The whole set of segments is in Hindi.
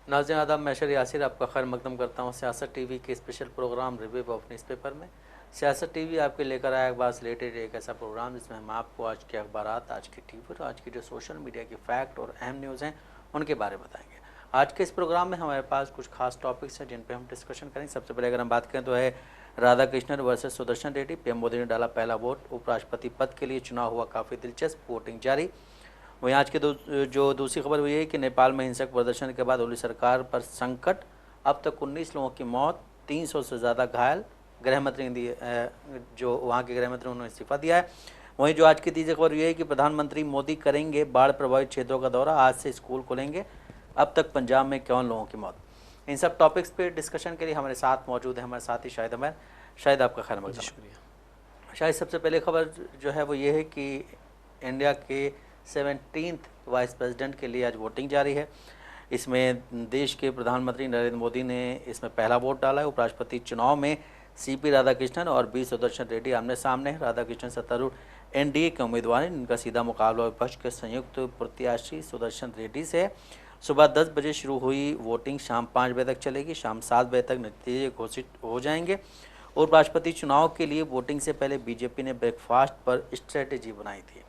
नाज़रीन आदाब, मैं शर यासिर आपका खैर मकदम करता हूँ सियासत टीवी के special program review of newspaper में। सियासत टीवी आपके लेकर आया एक बार रिलेटेड एक ऐसा प्रोग्राम जिसमें हम आपको आज के अखबारात, आज की टीवी और आज की जो सोशल मीडिया के फैक्ट और अहम न्यूज़ हैं उनके बारे में बताएंगे। आज के इस प्रोग्राम में हमारे पास कुछ खास टॉपिक्स हैं जिन पर हम डिस्कशन करेंगे। सबसे पहले अगर हम बात करें तो है राधा कृष्णन वर्सेस सुदर्शन रेड्डी। पीएम मोदी ने डाला पहला वोट। उपराष्ट्रपति पद के लिए चुनाव हुआ काफ़ी दिलचस्प, वोटिंग जारी। वहीं आज के जो दूसरी खबर हुई है कि नेपाल में हिंसक प्रदर्शन के बाद ओली सरकार पर संकट, अब तक 19 लोगों की मौत, 300 से ज़्यादा घायल। गृह मंत्री जो वहाँ के गृह मंत्री उन्होंने इस्तीफा दिया है। वहीं जो आज की तीसरी खबर हुई है कि प्रधानमंत्री मोदी करेंगे बाढ़ प्रभावित क्षेत्रों का दौरा, आज से स्कूल खुलेंगे, अब तक पंजाब में 51 लोगों की मौत। इन सब टॉपिक्स पे डिस्कशन के लिए हमारे साथ मौजूद है हमारे साथी शाहिद अमर। शायद आपका खैर मकदम। शुक्रिया। शायद सबसे पहले खबर जो है वो ये है कि इंडिया के 17th वाइस प्रेसिडेंट के लिए आज वोटिंग जारी है। इसमें देश के प्रधानमंत्री नरेंद्र मोदी ने इसमें पहला वोट डाला है। उपराष्ट्रपति चुनाव में सीपी राधाकृष्णन और बी सुदर्शन रेड्डी आमने सामने हैं। राधाकृष्णन सत्तारूढ़ एनडीए के उम्मीदवार हैं, जिनका सीधा मुकाबला विपक्ष के संयुक्त प्रत्याशी सुदर्शन रेड्डी से है। सुबह 10 बजे शुरू हुई वोटिंग शाम 5 बजे तक चलेगी। शाम 7 बजे तक नतीजे घोषित हो जाएंगे। उपराष्ट्रपति चुनाव के लिए वोटिंग से पहले बीजेपी ने ब्रेकफास्ट पर स्ट्रेटेजी बनाई थी।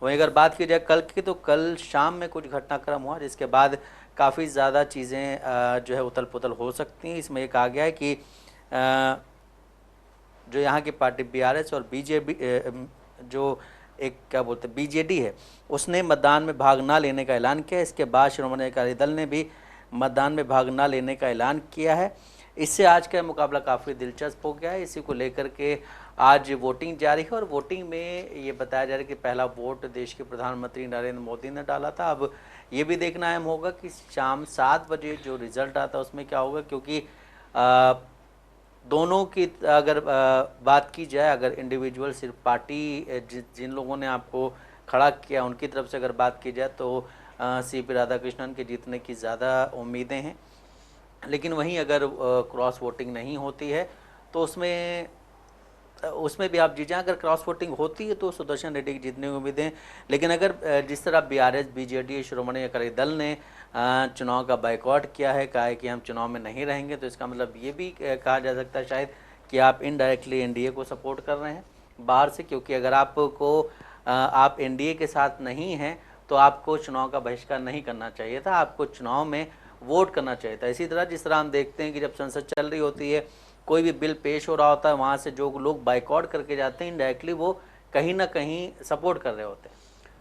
वहीं अगर बात की जाए कल की, तो कल शाम में कुछ घटनाक्रम हुआ जिसके बाद काफ़ी ज़्यादा चीज़ें जो है उथल पुथल हो सकती हैं। इसमें एक आ गया है कि जो यहाँ की पार्टी बीआरएस और बीजेपी जो एक क्या बोलते हैं बीजेडी है, उसने मतदान में भाग ना लेने का ऐलान किया। इसके बाद श्रोमणी अकाली दल ने भी मतदान में भाग ना लेने का ऐलान किया है। इससे आज का मुकाबला काफ़ी दिलचस्प हो गया है। इसी को लेकर के आज वोटिंग जारी है और वोटिंग में ये बताया जा रहा है कि पहला वोट देश के प्रधानमंत्री नरेंद्र मोदी ने डाला था। अब ये भी देखना अहम होगा कि शाम 7 बजे जो रिज़ल्ट आता है उसमें क्या होगा, क्योंकि दोनों की अगर बात की जाए, अगर इंडिविजुअल सिर्फ पार्टी जिन लोगों ने आपको खड़ा किया उनकी तरफ से अगर बात की जाए तो सीपी राधाकृष्णन के जीतने की ज़्यादा उम्मीदें हैं। लेकिन वहीं अगर क्रॉस वोटिंग नहीं होती है तो उसमें भी आप जीत जाएं। अगर क्रॉस वोटिंग होती है तो सुदर्शन रेड्डी की जीतने की उम्मीदें हैं। लेकिन अगर जिस तरह बीआरएस, बीजेडी, श्रोमणी अकाली दल ने चुनाव का बाइकआउट किया है, कहा है कि हम चुनाव में नहीं रहेंगे, तो इसका मतलब ये भी कहा जा सकता है शायद कि आप इनडायरेक्टली एनडीए को सपोर्ट कर रहे हैं बाहर से, क्योंकि अगर आप एनडीए के साथ नहीं हैं तो आपको चुनाव का बहिष्कार नहीं करना चाहिए था, आपको चुनाव में वोट करना चाहिए था। इसी तरह जिस तरह हम देखते हैं कि जब संसद चल रही होती है, कोई भी बिल पेश हो रहा होता है, वहाँ से जो लोग बाइकआउट करके जाते हैं इनडायरेक्टली वो कहीं ना कहीं सपोर्ट कर रहे होते हैं।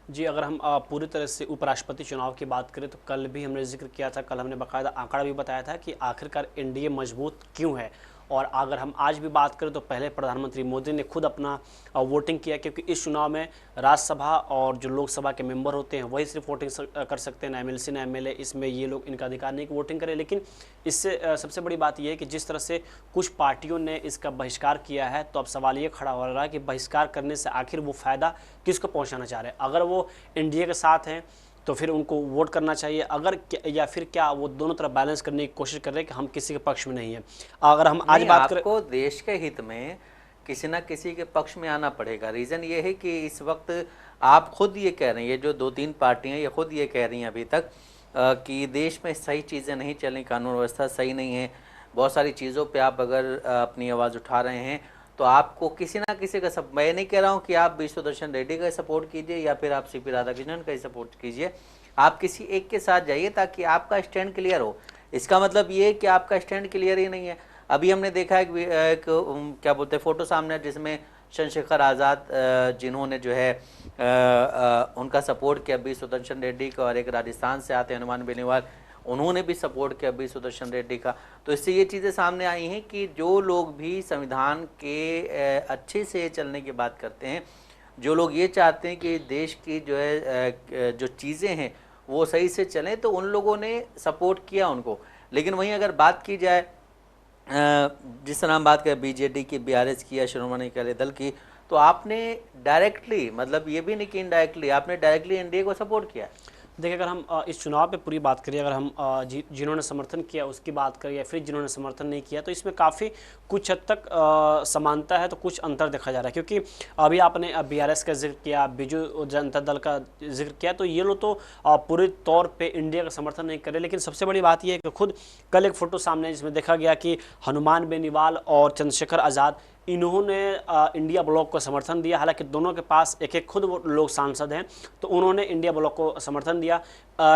जी, अगर हम पूरी तरह से उपराष्ट्रपति चुनाव की बात करें तो कल भी हमने जिक्र किया था, कल हमने बाकायदा आंकड़ा भी बताया था कि आखिरकार एनडीए मजबूत क्यों है। और अगर हम आज भी बात करें तो पहले प्रधानमंत्री मोदी ने खुद अपना वोटिंग किया, क्योंकि इस चुनाव में राज्यसभा और जो लोकसभा के मेंबर होते हैं वही सिर्फ वोटिंग कर सकते हैं, ना एमएलसी ना एमएलए। इसमें ये लोग, इनका अधिकार नहीं कि वोटिंग करें। लेकिन इससे सबसे बड़ी बात यह है कि जिस तरह से कुछ पार्टियों ने इसका बहिष्कार किया है, तो अब सवाल ये खड़ा हो रहा है कि बहिष्कार करने से आखिर वो फ़ायदा किसको पहुँचाना चाह रहे हैं। अगर वो एनडीए के साथ हैं तो फिर उनको वोट करना चाहिए, या फिर क्या वो दोनों तरफ बैलेंस करने की कोशिश कर रहे हैं कि हम किसी के पक्ष में नहीं हैं। अगर हम आज बात करें, आपको देश के हित में किसी ना किसी के पक्ष में आना पड़ेगा। रीज़न ये है कि इस वक्त आप खुद ये कह रहे हैं, ये जो 2-3 पार्टियां ये खुद ये कह रही हैं अभी तक कि देश में सही चीज़ें नहीं चल रही, कानून व्यवस्था सही नहीं है, बहुत सारी चीज़ों पे आप अगर अपनी आवाज़ उठा रहे हैं तो आपको किसी ना किसी का मैं नहीं कह रहा हूँ कि आप बी सुदर्शन रेड्डी का सपोर्ट कीजिए या फिर आप सीपी राधाकृष्णन का ही सपोर्ट कीजिए, आप किसी एक के साथ जाइए ताकि आपका स्टैंड क्लियर हो। इसका मतलब ये है कि आपका स्टैंड क्लियर ही नहीं है। अभी हमने देखा है एक क्या बोलते हैं फोटो सामने जिसमें चंद्रशेखर आज़ाद जिन्होंने जो है उनका सपोर्ट किया बी सुदर्शन रेड्डी का, और एक राजस्थान से आते हनुमान बेनीवाल, उन्होंने भी सपोर्ट किया बी सुदर्शन रेड्डी का। तो इससे ये चीज़ें सामने आई हैं कि जो लोग भी संविधान के अच्छे से चलने की बात करते हैं, जो लोग ये चाहते हैं कि देश की जो है जो चीज़ें हैं वो सही से चलें, तो उन लोगों ने सपोर्ट किया उनको। लेकिन वहीं अगर बात की जाए जिस तरह हम बात करें बीजेडी की, बीआरएस की या श्रोमणी अकाली दल की, तो आपने डायरेक्टली, मतलब ये भी नहीं कि इनडायरेक्टली, आपने डायरेक्टली एनडीए को सपोर्ट किया। देखिए, अगर हम इस चुनाव पे पूरी बात करें, अगर हम जिन्होंने समर्थन किया उसकी बात करें या फिर जिन्होंने समर्थन नहीं किया, तो इसमें काफ़ी कुछ हद तक समानता है, तो कुछ अंतर देखा जा रहा है। क्योंकि अभी आपने बीआरएस का जिक्र किया, बीजू जनता दल का जिक्र किया, तो ये लोग तो पूरे तौर पे इंडिया का समर्थन नहीं करे। लेकिन सबसे बड़ी बात यह है कि खुद कल एक फोटो सामने है जिसमें देखा गया कि हनुमान बेनीवाल और चंद्रशेखर आज़ाद, इन्होंने इंडिया ब्लॉक को समर्थन दिया। हालांकि दोनों के पास एक एक खुद वो लोग सांसद हैं, तो उन्होंने इंडिया ब्लॉक को समर्थन दिया।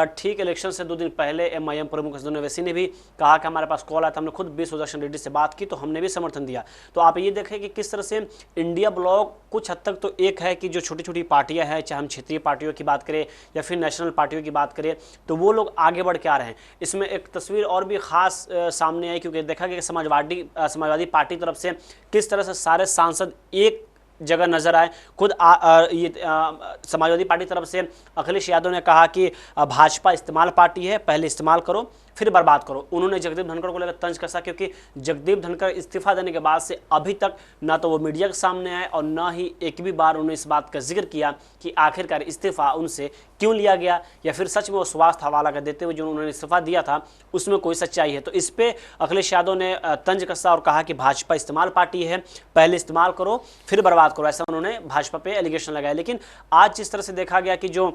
ठीक इलेक्शन से 2 दिन पहले एमआईएम प्रमुख असदुद्दीन ओवैसी ने भी कहा कि हमारे पास कॉल आया था, हमने खुद बी सुदर्शन रेड्डी से बात की, तो हमने भी समर्थन दिया। तो आप ये देखें कि किस तरह से इंडिया ब्लॉक कुछ हद तक तो एक है कि जो छोटी छोटी पार्टियां हैं, चाहे हम क्षेत्रीय पार्टियों की बात करें या फिर नेशनल पार्टियों की बात करें, तो वो लोग आगे बढ़ के आ रहे हैं। इसमें एक तस्वीर और भी खास सामने आई, क्योंकि देखा गया कि समाजवादी पार्टी तरफ से किस तरह से सारे सांसद एक जगह नजर आए। खुद समाजवादी पार्टी तरफ से अखिलेश यादव ने कहा कि भाजपा इस्तेमाल पार्टी है, पहले इस्तेमाल करो फिर बर्बाद करो। उन्होंने जगदीप धनखड़ को लेकर तंज कसा, क्योंकि जगदीप धनखड़ इस्तीफा देने के बाद से अभी तक ना तो वो मीडिया के सामने आए और ना ही एक भी बार उन्होंने इस बात का जिक्र किया कि आखिरकार इस्तीफा उनसे क्यों लिया गया, या फिर सच में वो स्वास्थ्य हवाला का देते हुए जो उन्होंने इस्तीफा दिया था उसमें कोई सच्चाई है। तो इस पर अखिलेश यादव ने तंज कसा और कहा कि भाजपा इस्तेमाल पार्टी है, पहले इस्तेमाल करो फिर बर्बाद करो, ऐसा उन्होंने भाजपा पे एलिगेशन लगाया। लेकिन आज जिस तरह से देखा गया कि जो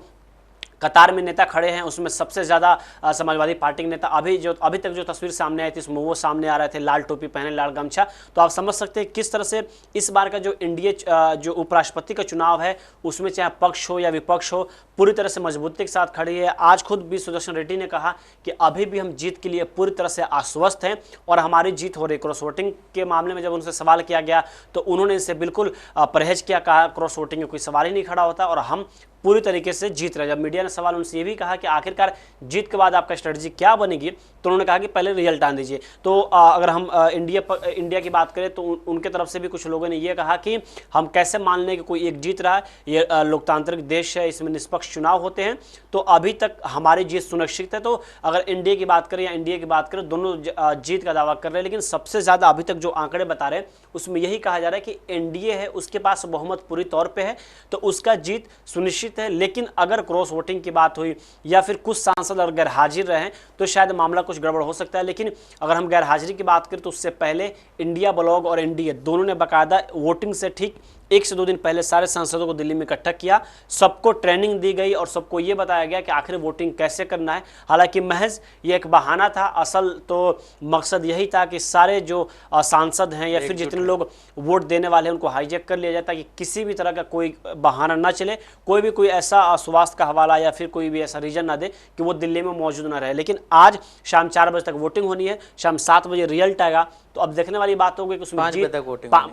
कतार में नेता खड़े हैं उसमें सबसे ज़्यादा समाजवादी पार्टी के नेता, अभी तक जो तस्वीर सामने आई थी उसमें वो सामने आ रहे थे, लाल टोपी पहने, लाल गमछा। तो आप समझ सकते हैं किस तरह से इस बार का जो एनडीए जो उपराष्ट्रपति का चुनाव है उसमें चाहे पक्ष हो या विपक्ष हो, पूरी तरह से मजबूती के साथ खड़ी है। आज खुद बी सुदर्शन रेड्डी ने कहा कि अभी भी हम जीत के लिए पूरी तरह से आश्वस्त हैं और हमारी जीत हो रही। क्रॉस वोटिंग के मामले में जब उनसे सवाल किया गया तो उन्होंने इससे बिल्कुल परहेज किया, कहा क्रॉस वोटिंग में कोई सवाल ही नहीं खड़ा होता और हम पूरी तरीके से जीत रहे। जब मीडिया ने सवाल उनसे ये भी कहा कि आखिरकार जीत के बाद आपका स्ट्रेटजी क्या बनेगी, तो उन्होंने कहा कि पहले रिजल्ट आने दीजिए। तो अगर हम इंडिया की बात करें तो उनके तरफ से भी कुछ लोगों ने ये कहा कि हम कैसे मान लें कि कोई एक जीत रहा है, ये लोकतांत्रिक देश है, इसमें निष्पक्ष चुनाव होते हैं, तो अभी तक हमारी जीत सुनिश्चित है। तो अगर इंडिया की बात करें या इंडिया की बात करें, दोनों जीत का दावा कर रहे हैं। लेकिन सबसे ज़्यादा अभी तक जो आंकड़े बता रहे हैं उसमें यही कहा जा रहा है कि एनडीए है उसके पास बहुमत पूरी तौर पर है, तो उसका जीत सुनिश्चित है। लेकिन अगर क्रॉस वोटिंग की बात हुई या फिर कुछ सांसद अगर गैर हाजिर रहे तो शायद मामला कुछ गड़बड़ हो सकता है। लेकिन अगर हम गैर हाजिरी की बात करें तो उससे पहले इंडिया ब्लॉक और एनडीए दोनों ने बाकायदा वोटिंग से ठीक 1 से 2 दिन पहले सारे सांसदों को दिल्ली में इकट्ठा किया, सबको ट्रेनिंग दी गई और सबको ये बताया गया कि आखिर वोटिंग कैसे करना है। हालांकि महज ये एक बहाना था, असल तो मकसद यही था कि सारे जो सांसद हैं या फिर जितने लोग वोट देने वाले हैं उनको हाईजैक कर लिया जाए, ताकि किसी भी तरह का कोई बहाना ना चले, कोई ऐसा स्वास्थ्य का हवाला या फिर कोई भी ऐसा रीजन ना दे कि वो दिल्ली में मौजूद ना रहे। लेकिन आज शाम 4 बजे तक वोटिंग होनी है, शाम 7 बजे रिजल्ट आएगा। तो अब देखने वाली बात होगी कि उसमें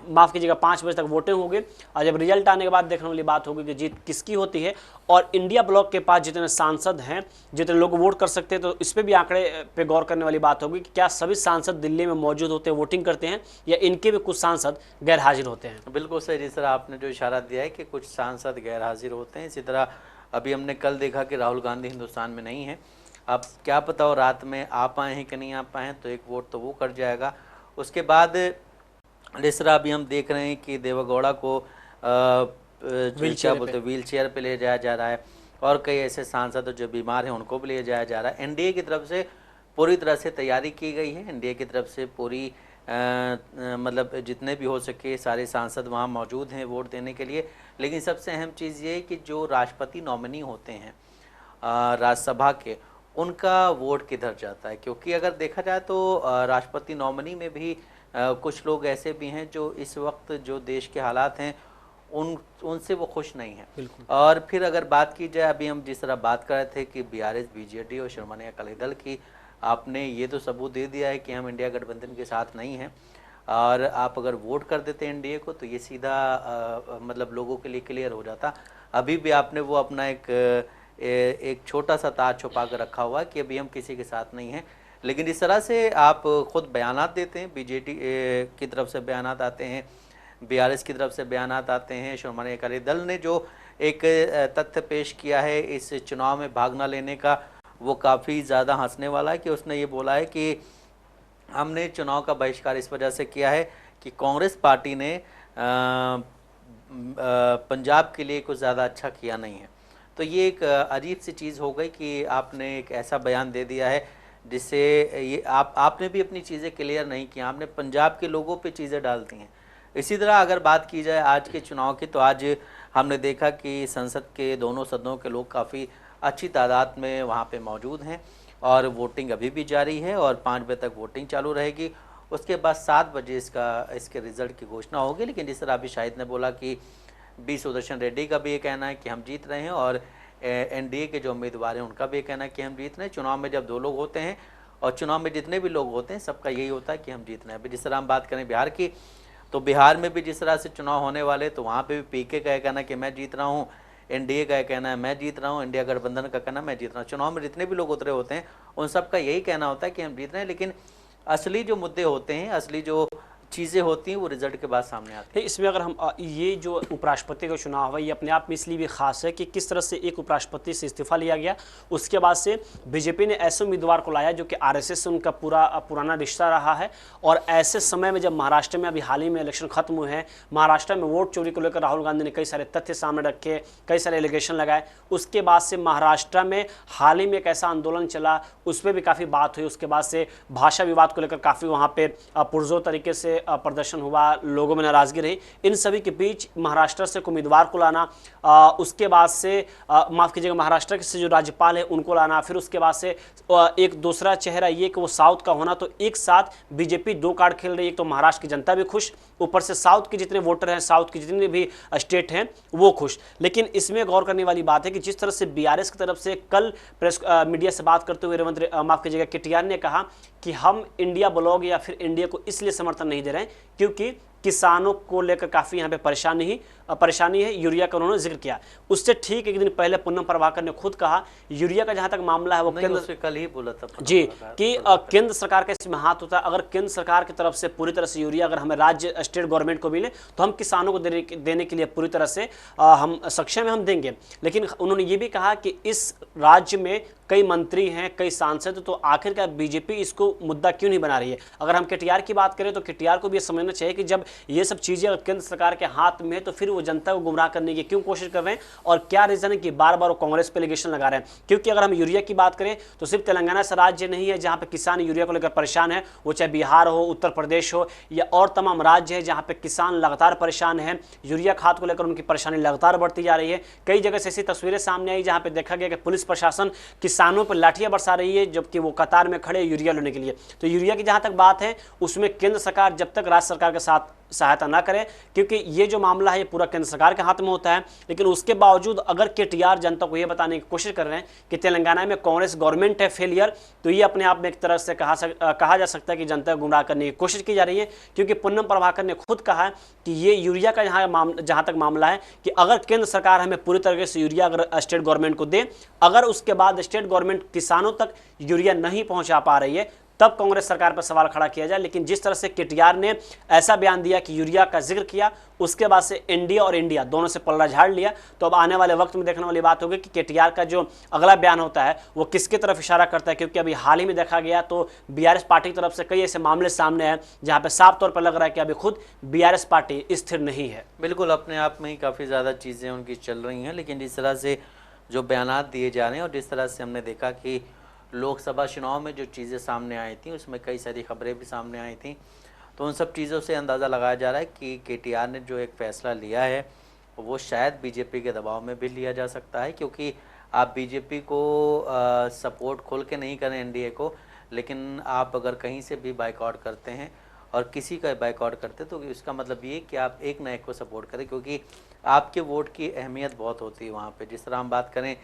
माफ कीजिएगा 5 बजे तक वोटिंग होगी, और जब रिजल्ट आने के बाद देखने वाली बात होगी कि जीत किसकी होती है। और इंडिया ब्लॉक के पास जितने सांसद हैं, जितने लोग वोट कर सकते हैं, तो इस पर भी आंकड़े पे गौर करने वाली बात होगी कि क्या सभी सांसद दिल्ली में मौजूद होते हैं, वोटिंग करते हैं, या इनके भी कुछ सांसद गैर हाजिर होते हैं। बिल्कुल सही, जिस तरह आपने जो इशारा दिया है कि कुछ सांसद गैर हाजिर होते हैं, इसी तरह अभी हमने कल देखा कि राहुल गांधी हिंदुस्तान में नहीं है। अब क्या पता हो रात में आ पाए हैं कि नहीं आ पाए हैं, तो एक वोट तो वो कर जाएगा। उसके बाद जिस तरह अभी हम देख रहे हैं कि देवेगौड़ा को व्हील चेयर पे ले जाया जा रहा है, और कई ऐसे सांसद जो बीमार हैं उनको भी ले जाया जा रहा है। एनडीए की तरफ से पूरी तरह से तैयारी की गई है, एनडीए की तरफ से पूरी मतलब जितने भी हो सके सारे सांसद वहाँ मौजूद हैं वोट देने के लिए। लेकिन सबसे अहम चीज़ ये है कि जो राष्ट्रपति नॉमिनी होते हैं राज्यसभा के, उनका वोट किधर जाता है, क्योंकि अगर देखा जाए तो राष्ट्रपति नॉमिनी में भी कुछ लोग ऐसे भी हैं जो इस वक्त जो देश के हालात हैं उनसे वो खुश नहीं है। और फिर अगर बात की जाए, अभी हम जिस तरह बात कर रहे थे कि बीआरएस, बीजेडी और शिरोमणि अकाली दल की, आपने ये तो सबूत दे दिया है कि हम इंडिया गठबंधन के साथ नहीं हैं, और आप अगर वोट कर देते एनडीए को तो ये सीधा मतलब लोगों के लिए क्लियर हो जाता। अभी भी आपने वो अपना एक छोटा सा तार छुपा कर रखा हुआ है कि अभी हम किसी के साथ नहीं हैं। लेकिन इस तरह से आप खुद बयानात देते हैं, बीजेडी की तरफ से बयानात आते हैं, बीआरएस की तरफ से बयानात आते हैं, शिरोमणि अकाली दल ने जो एक तथ्य पेश किया है इस चुनाव में भाग न लेने का, वो काफ़ी ज़्यादा हंसने वाला है कि उसने ये बोला है कि हमने चुनाव का बहिष्कार इस वजह से किया है कि कांग्रेस पार्टी ने पंजाब के लिए कुछ ज़्यादा अच्छा किया नहीं है। तो ये एक अजीब सी चीज़ हो गई कि आपने एक ऐसा बयान दे दिया है जिससे ये आपने भी अपनी चीज़ें क्लियर नहीं की, आपने पंजाब के लोगों पे चीज़ें डाल दी हैं। इसी तरह अगर बात की जाए आज के चुनाव की, तो आज हमने देखा कि संसद के दोनों सदनों के लोग काफ़ी अच्छी तादाद में वहाँ पे मौजूद हैं और वोटिंग अभी भी जारी है और 5 बजे तक वोटिंग चालू रहेगी। उसके बाद 7 बजे इसके रिज़ल्ट की घोषणा होगी। लेकिन जिस तरह अभी शाहिद ने बोला कि बी सुदर्शन रेड्डी का भी ये कहना है कि हम जीत रहे हैं और एनडीए के जो उम्मीदवार हैं उनका भी कहना है कि हम जीत रहे हैं। चुनाव में जब 2 लोग होते हैं और चुनाव में जितने भी लोग होते हैं सबका यही होता है कि हम जीत रहे हैं। अभी जिस तरह हम बात करें बिहार की, तो बिहार में भी जिस तरह से चुनाव होने वाले, तो वहाँ पे भी पीके का कहना है कि मैं जीत रहा हूँ, एनडीए का कहना है मैं जीत रहा हूँ, इंडिया गठबंधन का कहना है मैं जीत रहा हूँ। चुनाव में जितने भी लोग उतरे होते हैं उन सबका यही कहना होता है कि हम जीत रहे हैं। लेकिन असली जो मुद्दे होते हैं, असली जो चीज़ें होती हैं, वो रिजल्ट के बाद सामने आती हैं। इसमें अगर हम ये जो उपराष्ट्रपति का चुनाव है, ये अपने आप में इसलिए भी खास है कि किस तरह से एक उपराष्ट्रपति से इस्तीफा लिया गया, उसके बाद से बीजेपी ने ऐसे उम्मीदवार को लाया जो कि आरएसएस से उनका पुराना रिश्ता रहा है। और ऐसे समय में जब महाराष्ट्र में अभी हाल ही में इलेक्शन खत्म हुए हैं, महाराष्ट्र में वोट चोरी को लेकर राहुल गांधी ने कई सारे तथ्य सामने रखे, कई सारे एलिगेशन लगाए। उसके बाद से महाराष्ट्र में हाल ही में एक ऐसा आंदोलन चला, उस पर भी काफ़ी बात हुई। उसके बाद से भाषा विवाद को लेकर काफ़ी वहाँ पे पुरजोर तरीके से प्रदर्शन हुआ, लोगों में नाराजगी रही। इन सभी के बीच महाराष्ट्र से उम्मीदवार को लाना, उसके बाद से माफ़ कीजिएगा महाराष्ट्र के से जो राज्यपाल है उनको लाना, फिर उसके बाद से एक दूसरा चेहरा ये कि वो साउथ का होना। तो एक साथ बीजेपी 2 कार्ड खेल रही है। एक तो महाराष्ट्र की जनता भी खुश, ऊपर से साउथ के जितने वोटर हैं, साउथ की जितने भी स्टेट हैं वो खुश। लेकिन इसमें गौर करने वाली बात है कि जिस तरह से बीआरएस की तरफ से कल प्रेस मीडिया से बात करते हुए माफ़ कीजिएगा केटीआर ने कहा कि हम इंडिया ब्लॉग या फिर इंडिया को इसलिए समर्थन नहीं दे रहे हैं क्योंकि किसानों को लेकर काफ़ी यहाँ पे परेशानी है। यूरिया का उन्होंने जिक्र किया। उससे ठीक एक दिन पहले पुन्नम प्रभाकर ने खुद कहा यूरिया का जहाँ तक मामला है वो केंद्र कल ही बोला था जी कि केंद्र सरकार का इसमें हाथ होता है। अगर केंद्र सरकार की तरफ से पूरी तरह से यूरिया अगर हमें राज्य स्टेट गवर्नमेंट को मिले तो हम किसानों को देने के लिए पूरी तरह से हम सक्षम है, हम देंगे। लेकिन उन्होंने ये भी कहा कि इस राज्य में कई मंत्री हैं, कई सांसद, तो आखिरकार बीजेपी इसको मुद्दा क्यों नहीं बना रही है। अगर हम केटीआर की बात करें तो केटीआर को भी ये समझना चाहिए कि जब ये सब चीज़ें अगर केंद्र सरकार के हाथ में है तो फिर वो जनता को गुमराह करने की क्यों कोशिश कर रहे हैं और क्या रीज़न है कि बार बार वो कांग्रेस पे एलिगेशन लगा रहे हैं। क्योंकि अगर हम यूरिया की बात करें तो सिर्फ तेलंगाना से राज्य नहीं है जहाँ पे किसान यूरिया को लेकर परेशान है, वो चाहे बिहार हो, उत्तर प्रदेश हो या और तमाम राज्य है जहाँ पे किसान लगातार परेशान है। यूरिया खाद को लेकर उनकी परेशानी लगातार बढ़ती जा रही है। कई जगह से ऐसी तस्वीरें सामने आई जहाँ पे देखा गया कि पुलिस प्रशासन किसानों पर लाठियां बरसा रही है जबकि वो कतार में खड़े यूरिया लेने के लिए। तो यूरिया की जहां तक बात है उसमें केंद्र सरकार जब तक राज्य सरकार के साथ सहायता ना करे, क्योंकि ये जो मामला है ये पूरा केंद्र सरकार के हाथ में होता है। लेकिन उसके बावजूद अगर केटीआर जनता को ये बताने की कोशिश कर रहे हैं कि तेलंगाना में कांग्रेस गवर्नमेंट है फेलियर, तो ये अपने आप में एक तरह से कहा जा सकता है कि जनता को गुमराह करने की कोशिश की जा रही है। क्योंकि पुन्नम प्रभाकर ने खुद कहा कि ये यूरिया का जहां तक मामला है कि अगर केंद्र सरकार हमें पूरी तरीके से यूरिया अगर स्टेट गवर्नमेंट को दे, अगर उसके बाद स्टेट गवर्नमेंट किसानों तक यूरिया नहीं पहुंचा पा रही है तब कांग्रेस सरकार पर सवाल खड़ा किया जाए। लेकिन जिस तरह से केटीआर ने ऐसा बयान दिया कि यूरिया का जिक्र किया, उसके बाद से एनडीए और इंडिया दोनों से पलड़ा झाड़ लिया, तो अब आने वाले वक्त में देखने वाली बात होगी कि केटीआर का जो अगला बयान होता है वो किसकी तरफ इशारा करता है। क्योंकि अभी हाल ही में देखा गया तो बीआरएस पार्टी की तरफ से कई ऐसे मामले सामने हैं जहाँ पे साफ तौर पर लग रहा है कि अभी खुद बीआरएस पार्टी स्थिर नहीं है। बिल्कुल, अपने आप में ही काफ़ी ज़्यादा चीज़ें उनकी चल रही हैं। लेकिन जिस तरह से जो बयान दिए जा रहे हैं और जिस तरह से हमने देखा कि लोकसभा चुनाव में जो चीज़ें सामने आई थी उसमें कई सारी खबरें भी सामने आई थी, तो उन सब चीज़ों से अंदाज़ा लगाया जा रहा है कि केटीआर ने जो एक फ़ैसला लिया है वो शायद बीजेपी के दबाव में भी लिया जा सकता है। क्योंकि आप बीजेपी को सपोर्ट खोल के नहीं करें एनडीए को, लेकिन आप अगर कहीं से भी बाइकआउट करते हैं और किसी का बाइकआउट करते तो इसका मतलब ये कि आप एक न एक को सपोर्ट करें, क्योंकि आपके वोट की अहमियत बहुत होती है वहाँ पे। जिस तरह हम बात करें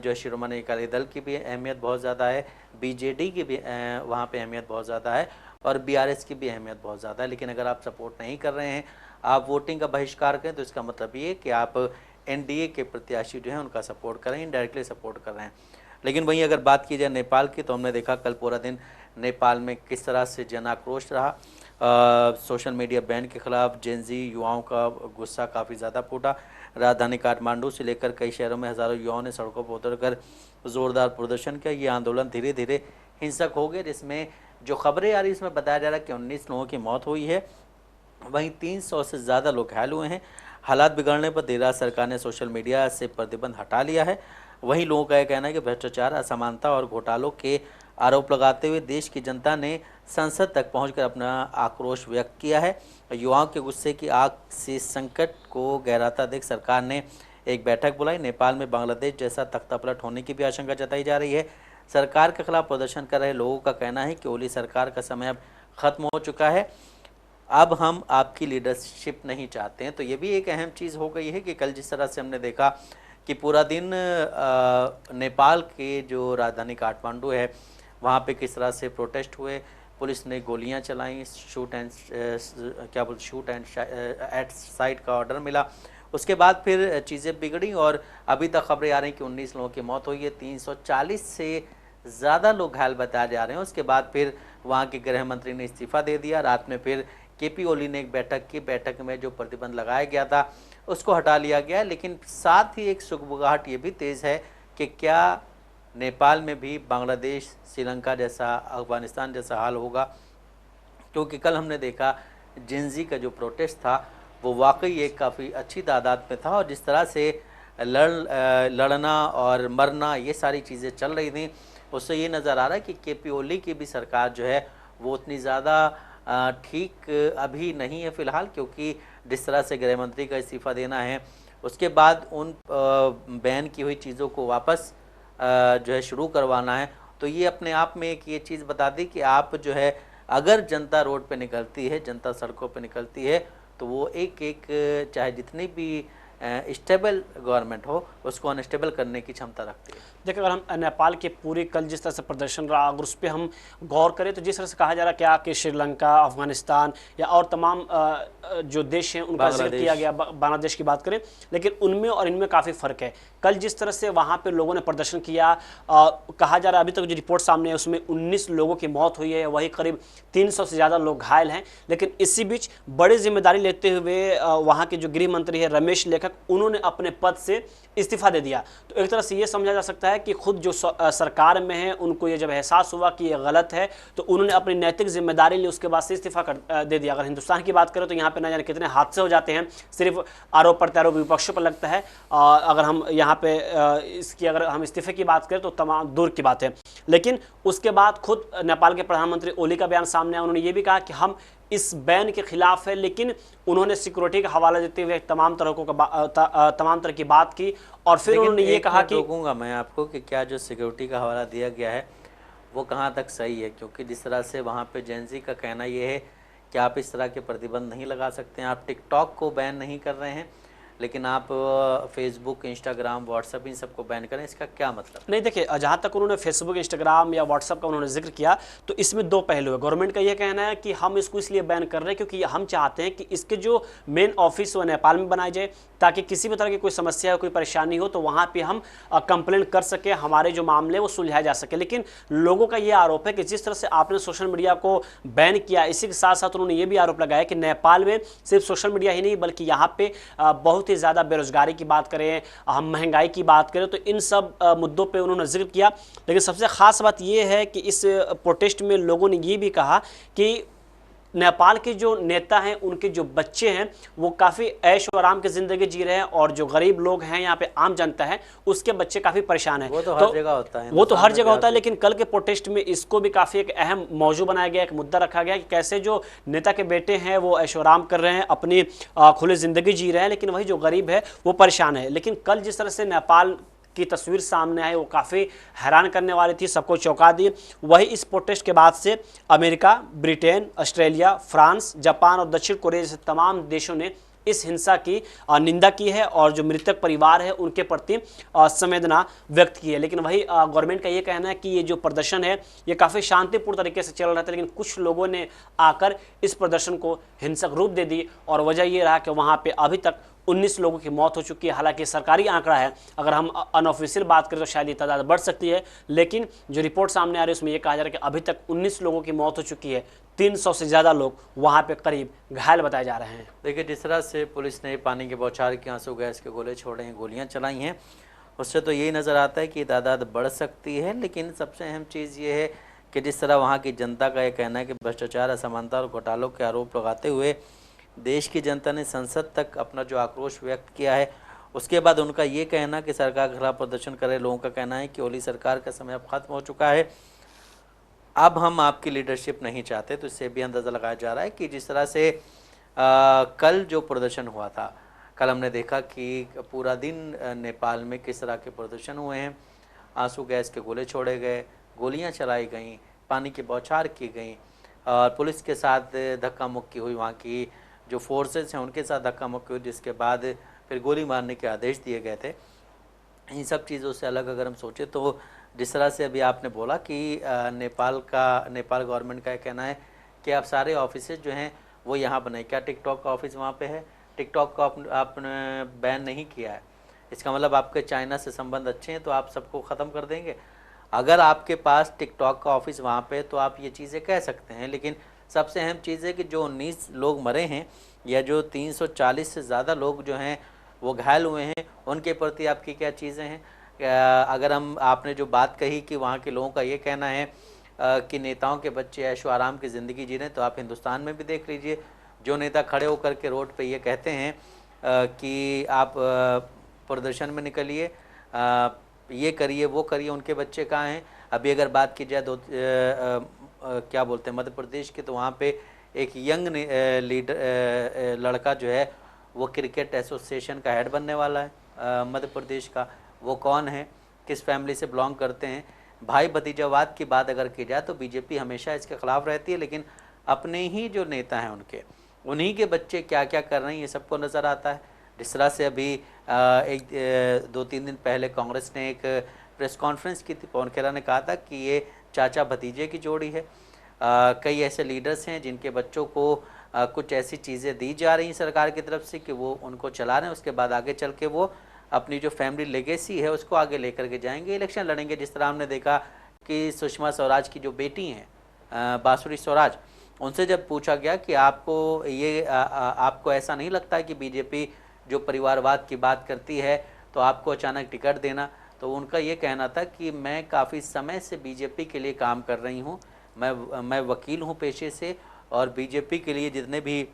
जो शिरोमणि अकाली दल की भी अहमियत बहुत ज़्यादा है, बीजेडी की भी वहाँ पे अहमियत बहुत ज़्यादा है और बीआरएस की भी अहमियत बहुत ज़्यादा है। लेकिन अगर आप सपोर्ट नहीं कर रहे हैं, आप वोटिंग का बहिष्कार करें, तो इसका मतलब ये कि आप एनडीए के प्रत्याशी जो हैं उनका सपोर्ट करें, इनडायरेक्टली सपोर्ट कर रहे हैं। लेकिन वहीं अगर बात की जाए नेपाल की, तो हमने देखा कल पूरा दिन नेपाल में किस तरह से जन आक्रोश रहा। सोशल मीडिया बैन के खिलाफ जेनजी युवाओं का गुस्सा काफ़ी ज़्यादा फूटा। राजधानी काठमांडू से लेकर कई शहरों में हज़ारों युवाओं ने सड़कों पर उतरकर ज़ोरदार प्रदर्शन किया। ये आंदोलन धीरे धीरे हिंसक हो गए, जिसमें जो खबरें आ रही इसमें बताया जा रहा है कि 19 लोगों की मौत हुई है, वहीं 300 से ज़्यादा लोग घायल हुए हैं। हालात बिगड़ने पर देर रात सरकार ने सोशल मीडिया से प्रतिबंध हटा लिया है। वहीं लोगों का यह कहना है कि भ्रष्टाचार, असमानता और घोटालों के आरोप लगाते हुए देश की जनता ने संसद तक पहुंचकर अपना आक्रोश व्यक्त किया है। युवाओं के गुस्से की आग से संकट को गहराता देख सरकार ने एक बैठक बुलाई। नेपाल में बांग्लादेश जैसा तख्तापलट होने की भी आशंका जताई जा रही है। सरकार के खिलाफ प्रदर्शन कर रहे लोगों का कहना है कि ओली सरकार का समय अब खत्म हो चुका है, अब हम आपकी लीडरशिप नहीं चाहते हैं। तो ये भी एक अहम चीज़ हो गई है कि कल जिस तरह से हमने देखा कि पूरा दिन नेपाल के जो राजधानी काठमांडू है वहाँ पे किस तरह से प्रोटेस्ट हुए, पुलिस ने गोलियां चलाई, शूट एंड एट साइट का ऑर्डर मिला। उसके बाद फिर चीज़ें बिगड़ी और अभी तक खबरें आ रही हैं कि 19 लोगों की मौत हुई है, 340 से ज़्यादा लोग घायल बताए जा रहे हैं। उसके बाद फिर वहाँ के गृह मंत्री ने इस्तीफा दे दिया। रात में फिर केपी ओली ने एक बैठक की, बैठक में जो प्रतिबंध लगाया गया था उसको हटा लिया गया। लेकिन साथ ही एक सुगबुगाहट ये भी तेज़ है कि क्या नेपाल में भी बांग्लादेश, श्रीलंका जैसा, अफगानिस्तान जैसा हाल होगा, क्योंकि कल हमने देखा जिंजी का जो प्रोटेस्ट था वो वाकई एक काफ़ी अच्छी तादाद में था और जिस तरह से लड़ना और मरना ये सारी चीज़ें चल रही थी उससे ये नज़र आ रहा है कि केपी ओली की भी सरकार जो है वो उतनी ज़्यादा ठीक अभी नहीं है फ़िलहाल, क्योंकि जिस तरह से गृह मंत्री का इस्तीफ़ा देना है उसके बाद उन बैन की हुई चीज़ों को वापस जो है शुरू करवाना है। तो ये अपने आप में एक ये चीज़ बता दी कि आप जो है अगर जनता रोड पे निकलती है, जनता सड़कों पे निकलती है तो वो एक एक चाहे जितनी भी स्टेबल गवर्नमेंट हो उसको अनस्टेबल करने की क्षमता रखती है। देखिए, अगर हम नेपाल के पूरी कल जिस तरह से प्रदर्शन रहा अगर उस पर हम गौर करें तो जिस तरह से कहा जा रहा है क्या कि श्रीलंका, अफगानिस्तान या और तमाम जो देश हैं उनका जिक्र किया गया, बांग्लादेश की बात करें, लेकिन उनमें और इनमें काफ़ी फ़र्क है। कल जिस तरह से वहाँ पे लोगों ने प्रदर्शन किया, कहा जा रहा है अभी तक जो रिपोर्ट सामने है उसमें 19 लोगों की मौत हुई है, वही करीब 300 से ज़्यादा लोग घायल हैं। लेकिन इसी बीच बड़ी जिम्मेदारी लेते हुए वहाँ के जो गृह मंत्री है रमेश लेखक, उन्होंने अपने पद से इस्तीफा दे दिया। तो एक तरह से ये समझा जा सकता है कि खुद जो सरकार में है उनको ये जब एहसास हुआ कि ये गलत है तो उन्होंने अपनी नैतिक जिम्मेदारी ली, उसके बाद से इस्तीफा दे दिया। अगर हिंदुस्तान की बात करें तो यहाँ पे ना जाने कितने हादसे हो जाते हैं, सिर्फ आरोप प्रत्यारोप विपक्षों पर लगता है। अगर हम यहाँ पे इसकी अगर हम इस्तीफे की बात करें तो तमाम दूर की बात है। लेकिन उसके बाद खुद नेपाल के प्रधानमंत्री ओली का बयान सामने आया, उन्होंने ये भी कहा कि हम इस बैन के खिलाफ है, लेकिन उन्होंने सिक्योरिटी का हवाला देते हुए तमाम तरह की बात की और फिर उन्होंने ये कहा कि रोकूंगा मैं आपको कि क्या जो सिक्योरिटी का हवाला दिया गया है वो कहाँ तक सही है, क्योंकि जिस तरह से वहाँ पे जेंजी का कहना ये है कि आप इस तरह के प्रतिबंध नहीं लगा सकते हैं। आप टिकटॉक को बैन नहीं कर रहे हैं लेकिन आप फेसबुक, इंस्टाग्राम, व्हाट्सएप इन सबको बैन करें, इसका क्या मतलब? नहीं, देखिए, जहाँ तक उन्होंने फेसबुक, इंस्टाग्राम या व्हाट्सएप का उन्होंने जिक्र किया तो इसमें दो पहलू है। गवर्नमेंट का ये कहना है कि हम इसको इसलिए बैन कर रहे हैं क्योंकि हम चाहते हैं कि इसके जो मेन ऑफिस वो नेपाल में बनाए जाए, ताकि किसी भी तरह की कोई समस्या हो, कोई परेशानी हो तो वहाँ पर हम कंप्लेंट कर सके, हमारे जो मामले वो सुलझाए जा सके। लेकिन लोगों का ये आरोप है कि जिस तरह से आपने सोशल मीडिया को बैन किया, इसी के साथ साथ उन्होंने ये भी आरोप लगाया कि नेपाल में सिर्फ सोशल मीडिया ही नहीं बल्कि यहाँ पे बहुत ही ज़्यादा बेरोजगारी की बात करें, हम महंगाई की बात करें तो इन सब मुद्दों पे उन्होंने जिक्र किया। लेकिन सबसे ख़ास बात यह है कि इस प्रोटेस्ट में लोगों ने ये भी कहा कि नेपाल के जो नेता हैं उनके जो बच्चे हैं वो काफ़ी ऐश और आराम की ज़िंदगी जी रहे हैं और जो गरीब लोग हैं यहाँ पे आम जनता है उसके बच्चे काफ़ी परेशान हैं। वो तो हर जगह होता है, वो तो हर जगह होता है, लेकिन कल के प्रोटेस्ट में इसको भी काफ़ी एक अहम मौजू बनाया गया, एक मुद्दा रखा गया कि कैसे जो नेता के बेटे हैं वो ऐश और आराम कर रहे हैं, अपनी खुली ज़िंदगी जी रहे हैं, लेकिन वही जो गरीब है वो परेशान है। लेकिन कल जिस तरह से नेपाल की तस्वीर सामने आई वो काफ़ी हैरान करने वाली थी, सबको चौंका दी। वही इस प्रोटेस्ट के बाद से America, Britain, Australia, France, Japan और दक्षिण कोरिया जैसे तमाम देशों ने इस हिंसा की निंदा की है और जो मृतक परिवार है उनके प्रति संवेदना व्यक्त की है। लेकिन वही गवर्नमेंट का ये कहना है कि ये जो प्रदर्शन है ये काफ़ी शांतिपूर्ण तरीके से चल रहा था, लेकिन कुछ लोगों ने आकर इस प्रदर्शन को हिंसक रूप दे दी और वजह ये रहा कि वहाँ पे अभी तक 19 लोगों की मौत हो चुकी है। हालांकि सरकारी आंकड़ा है, अगर हम अनऑफिशियल बात करें तो शायद ये तादाद बढ़ सकती है, लेकिन जो रिपोर्ट सामने आ रही है उसमें ये कहा जा रहा है कि अभी तक 19 लोगों की मौत हो चुकी है, 300 से ज़्यादा लोग वहाँ पे करीब घायल बताए जा रहे हैं। देखिए, जिस तरह से पुलिस ने पानी के बौछार के, आंसू गैस के गोले छोड़े हैं, गोलियाँ चलाई हैं, उससे तो यही नज़र आता है कि तादाद बढ़ सकती है। लेकिन सबसे अहम चीज़ ये है कि जिस तरह वहाँ की जनता का ये कहना है कि भ्रष्टाचार, असमानता और घोटालों के आरोप लगाते हुए देश की जनता ने संसद तक अपना जो आक्रोश व्यक्त किया है, उसके बाद उनका ये कहना कि सरकार के खिलाफ प्रदर्शन करे, लोगों का कहना है कि ओली सरकार का समय अब खत्म हो चुका है, अब हम आपकी लीडरशिप नहीं चाहते। तो इससे भी अंदाज़ा लगाया जा रहा है कि जिस तरह से कल जो प्रदर्शन हुआ था, कल हमने देखा कि पूरा दिन नेपाल में किस तरह के प्रदर्शन हुए हैं, आंसू गैस के गोले छोड़े गए, गोलियां चलाई गईं, पानी की बौछार की गई और पुलिस के साथ धक्का मुक्की हुई, वहाँ की जो फोर्सेस हैं उनके साथ धक्का मुक्की हुई, जिसके बाद फिर गोली मारने के आदेश दिए गए थे। इन सब चीज़ों से अलग अगर हम सोचें तो जिस तरह से अभी आपने बोला कि नेपाल गवर्नमेंट का कहना है कि आप सारे ऑफिसेज जो हैं वो यहाँ बनाए। क्या टिकटॉक का ऑफिस वहाँ पे है? टिकटॉक को आपने बैन नहीं किया है, इसका मतलब आपके चाइना से संबंध अच्छे हैं तो आप सबको ख़त्म कर देंगे। अगर आपके पास टिकटॉक का ऑफिस वहाँ पे तो आप ये चीज़ें कह सकते हैं, लेकिन सबसे अहम चीज़ है कि जो 19 लोग मरे हैं या जो 340 से ज़्यादा लोग जो हैं वो घायल हुए हैं, उनके प्रति आपकी क्या चीज़ें हैं? अगर आपने जो बात कही कि वहाँ के लोगों का ये कहना है कि नेताओं के बच्चे ऐशो आराम की ज़िंदगी जी रहे हैं, तो आप हिंदुस्तान में भी देख लीजिए, जो नेता खड़े होकर के रोड पे ये कहते हैं कि आप प्रदर्शन में निकलिए, ये करिए वो करिए, उनके बच्चे कहाँ हैं? अभी अगर बात की जाए क्या बोलते हैं मध्य प्रदेश के, तो वहाँ पे एक यंग लीडर लड़का जो है वो क्रिकेट एसोसिएशन का हेड बनने वाला है मध्य प्रदेश का। वो कौन है, किस फैमिली से बिलोंग करते हैं? भाई भतीजावाद की बात अगर की जाए तो बीजेपी हमेशा इसके खिलाफ रहती है, लेकिन अपने ही जो नेता हैं उन्हीं के बच्चे क्या क्या कर रहे हैं ये सबको नज़र आता है। जिस तरह से अभी 2-3 दिन पहले कांग्रेस ने एक प्रेस कॉन्फ्रेंस की थी, पवन खेरा ने कहा था कि ये चाचा भतीजे की जोड़ी है। कई ऐसे लीडर्स हैं जिनके बच्चों को कुछ ऐसी चीज़ें दी जा रही हैं सरकार की तरफ से कि वो उनको चला रहे हैं, उसके बाद आगे चल के वो अपनी जो फैमिली लेगेसी है उसको आगे लेकर के जाएंगे, इलेक्शन लड़ेंगे। जिस तरह हमने देखा कि सुषमा स्वराज की जो बेटी हैं बांसुरी स्वराज, उनसे जब पूछा गया कि आपको ऐसा नहीं लगता है कि बीजेपी जो परिवारवाद की बात करती है तो आपको अचानक टिकट देना, तो उनका ये कहना था कि मैं काफ़ी समय से बीजेपी के लिए काम कर रही हूँ, मैं वकील हूँ पेशे से, और बीजेपी के लिए जितने भी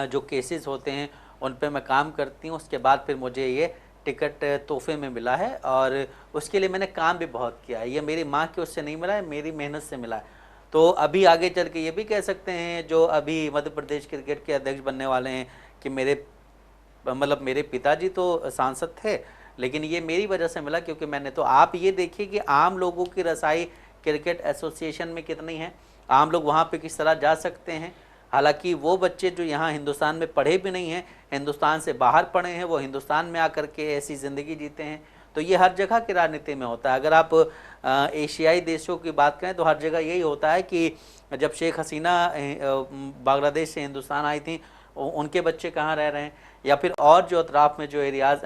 जो केसेस होते हैं उन पे मैं काम करती हूँ, उसके बाद फिर मुझे ये टिकट तोहफे में मिला है और उसके लिए मैंने काम भी बहुत किया है। ये मेरी माँ की उससे नहीं मिला है, मेरी मेहनत से मिला है। तो अभी आगे चल के ये भी कह सकते हैं जो अभी मध्य प्रदेश क्रिकेट के अध्यक्ष बनने वाले हैं कि मेरे पिताजी तो सांसद थे, लेकिन ये मेरी वजह से मिला क्योंकि मैंने। तो आप ये देखिए कि आम लोगों की रसाई क्रिकेट एसोसिएशन में कितनी है, आम लोग वहाँ पे किस तरह जा सकते हैं। हालांकि वो बच्चे जो यहाँ हिंदुस्तान में पढ़े भी नहीं हैं, हिंदुस्तान से बाहर पढ़े हैं, वो हिंदुस्तान में आकर के ऐसी ज़िंदगी जीते हैं। तो ये हर जगह की राजनीति में होता है। अगर आप एशियाई देशों की बात करें तो हर जगह यही होता है कि जब शेख हसीना बांग्लादेश से हिंदुस्तान आई थी, उनके बच्चे कहाँ रह रहे हैं, या फिर और जो अतराफ़ में जो एरियाज़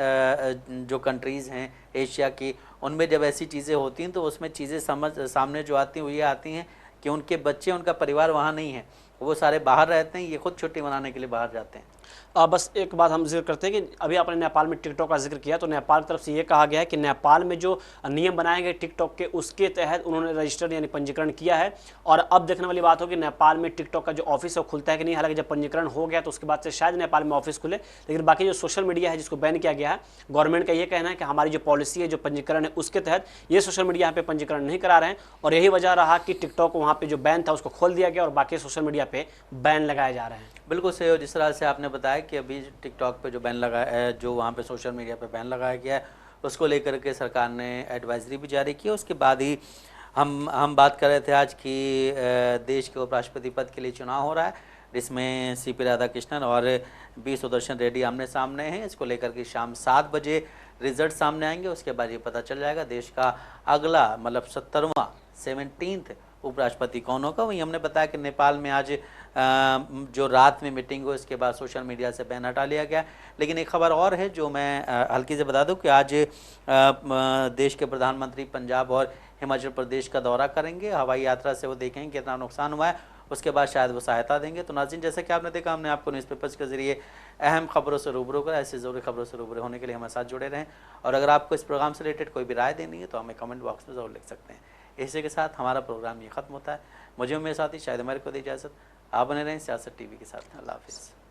जो कंट्रीज़ हैं एशिया की, उनमें जब ऐसी चीज़ें होती हैं तो उसमें चीज़ें सामने जो आती हैं वो ये आती हैं कि उनके बच्चे, उनका परिवार वहाँ नहीं है, वो सारे बाहर रहते हैं, ये खुद छुट्टी मनाने के लिए बाहर जाते हैं। बस एक बात हम जिक्र करते हैं कि अभी आपने नेपाल में टिकटॉक का जिक्र किया, तो नेपाल की तरफ से ये कहा गया है कि नेपाल में जो नियम बनाए गए टिकटॉक के, उसके तहत उन्होंने रजिस्टर यानी पंजीकरण किया है। और अब देखने वाली बात हो कि नेपाल में टिकटॉक का जो ऑफिस है वो खुलता है कि नहीं। हालांकि जब पंजीकरण हो गया तो उसके बाद से शायद नेपाल में ऑफिस खुले, लेकिन बाकी जो सोशल मीडिया है जिसको बैन किया गया है, गवर्नमेंट का ये कहना है कि हमारी जो पॉलिसी है, जो पंजीकरण है, उसके तहत ये सोशल मीडिया यहाँ पे पंजीकरण नहीं करा रहे हैं। और यही वजह रहा कि टिकटॉक वहाँ पे जो बैन था उसको खोल दिया गया और बाकी सोशल मीडिया पे बैन लगाए जा रहे हैं। बिल्कुल सही हो। जिस तरह से आपने बताया कि अभी टिकटॉक पे जो बैन लगाया है, जो वहाँ पे सोशल मीडिया पे बैन लगाया गया है, उसको लेकर के सरकार ने एडवाइजरी भी जारी की। उसके बाद ही हम बात कर रहे थे आज कि देश के उपराष्ट्रपति पद के लिए चुनाव हो रहा है, जिसमें सीपी राधाकृष्णन और बी सुदर्शन रेड्डी आमने सामने हैं। इसको लेकर के शाम 7 बजे रिजल्ट सामने आएंगे, उसके बाद ये पता चल जाएगा देश का अगला मतलब 17वां 17th उपराष्ट्रपति कौन होगा। वहीं हमने बताया कि नेपाल में आज जो रात में मीटिंग हुई उसके बाद सोशल मीडिया से बैन हटा लिया गया। लेकिन एक खबर और है जो मैं हल्की से बता दूं कि आज देश के प्रधानमंत्री पंजाब और हिमाचल प्रदेश का दौरा करेंगे। हवाई यात्रा से वो देखेंगे कितना नुकसान हुआ है, उसके बाद शायद वो सहायता देंगे। तो नाज़रीन, जैसे कि आपने देखा, हमने आपको न्यूज़पेपर्स के जरिए अहम खबरों से रूबरू कर, ऐसी ज़रूरी खबरों से रूबरू होने के लिए हमारे साथ जुड़े रहें। और अगर आपको इस प्रोग्राम से रिलेटेड कोई भी राय देनी है तो हमें कमेंट बॉक्स में ज़रूर लिख सकते हैं। इसी के साथ हमारा प्रोग्राम ये ख़त्म होता है। मुझे मेरे साथी शायद हमारे को दी इजाज़त। आप बने रहें सियासत टीवी के साथ। अल्लाह हाफ़िज़।